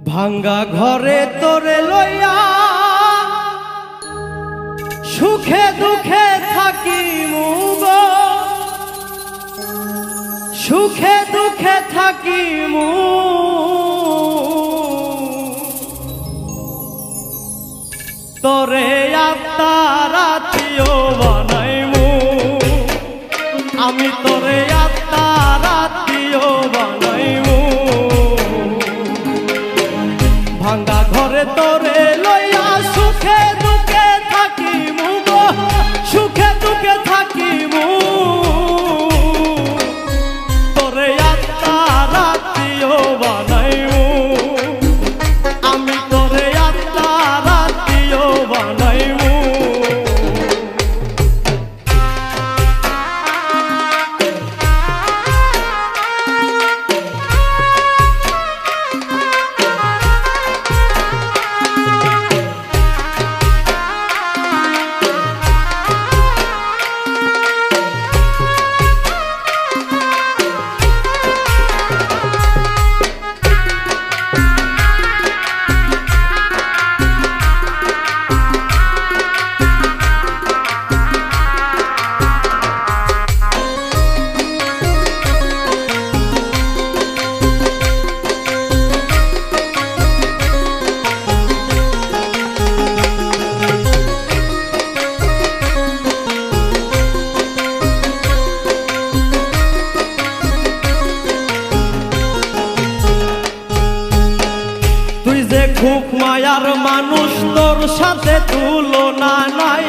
ভাঙ্গা ঘরে তোরে লইয়া সুখে দুঃখে থাকি মুগো, সুখে দুঃখে থাকি মু তোরে আত্মার আত্মীয় বানাইমু, আমি তোরে আত্মার আত্মীয় বানাইমু। ভাঙ্গা ঘরে তোরে লইয়া সুখে দুঃখে থাকি মুগো, সুখে দুঃখে থাকি মু তোরে আত্মার আত্মীয় বানাইমু, আমি তোরে আত্মার আত্মীয় বানাইমু। খুব মায়ার মানুষ, তোর সাথে তুলনা নাই,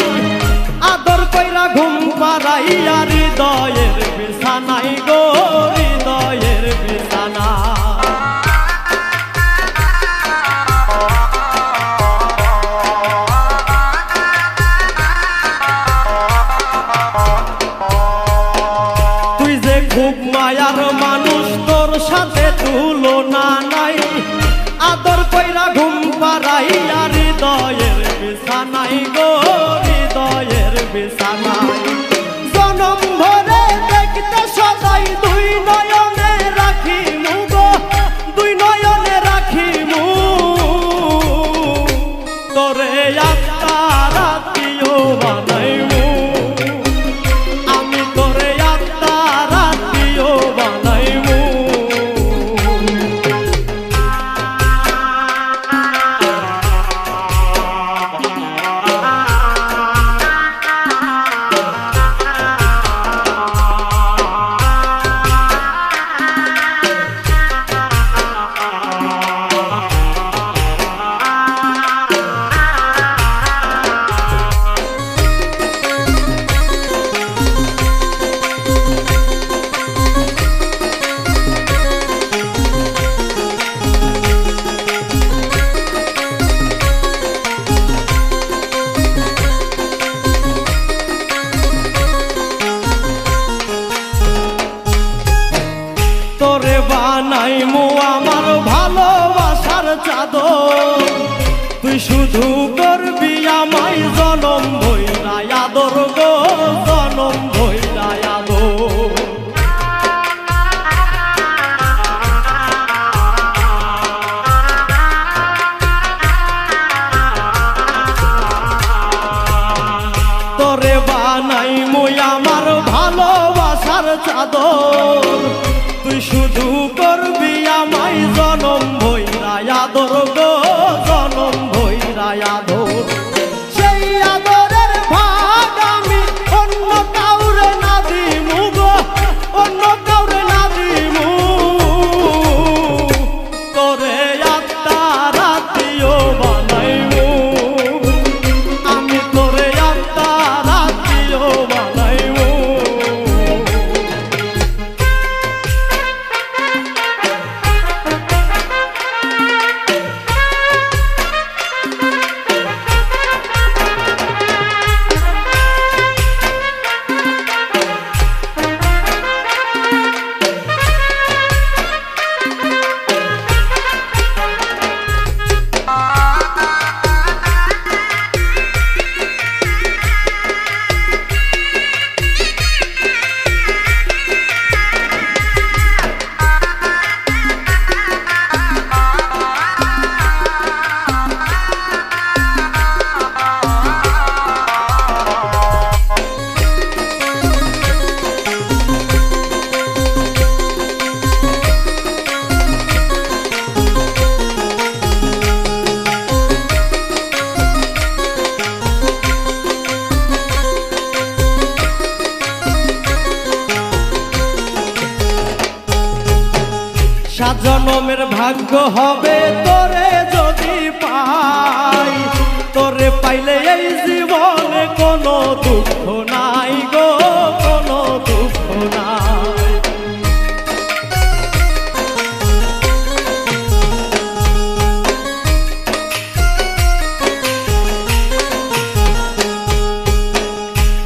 আদর কইরা ঘুম পাড়াইয়া হৃদয়ের বিছানাই গো, হৃদয়ের বিছানা। তুই যে খুব মায়ার মানুষ, তোর সাথে তুলনা নাই, আদর কইরা ঘুম পাড়াইয়া হৃদয়ের বিছানাই গো, হৃদয়ের বিছানাই। জনম ভরে দেখতে সদাই দুই নয়নে রাখি মুগো, দুই নয়নে রাখি মু তোরে আত্মার আত্মীয় বানাইমু, আমি তোরে আত্মার আত্মীয় বানাইমু। তোরে বানাইমু আমার ভালোবাসার চাদর, তুই শুধু করবি আমায় জনম ভইরা আদর গো, জনম ভইরা আদর। তোরে বানাইমু আমার ভালোবাসার চাদর, তুই শুধু করবি আমায় জনম ভইরা আদর গো, জনম ভইরা আদর। সেই আদরের ভাগ আমি অন্য কাউরে না দিমু গো, অন্য কাউরে না দিমু তোরে আত্মার আত্মীয় বানাইমু, আমি তোরে আত্মার আত্মীয় বানাইমু। সাজনমের ভাগ্য হবে তোরে যদি পাই, তোরে পাইলে এই জীবনে কোনো দুঃখ নাই গো, কোনো দুঃখ নাই।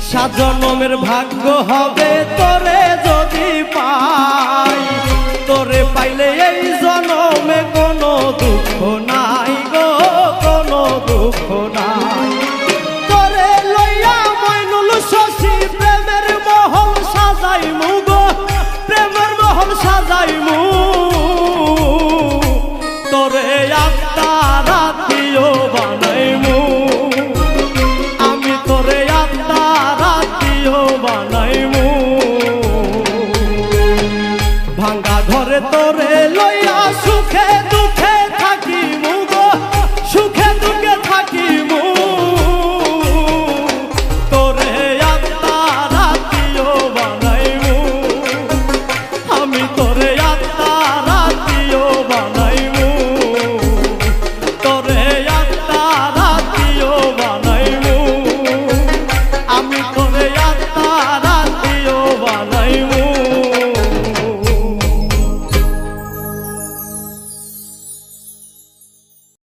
সাজনমের ভাগ্য হবে তোরে যদি পাই, তোরে পাইলে এই জনমে কোনো দুঃখ নাই গো, কোনো দুঃখ নাই। তোরে লইয়া মইনুল শশী প্রেমের মহল সাজাইমু গো, প্রেমের মহল সাজাইমু। তোরে আত্মা রাতিও বানাইমু, আমি তোরে আত্মা রাতিও বানাইমু। ভাঙ্গা ঘরে তোরে লইয়া সুখে দুঃখে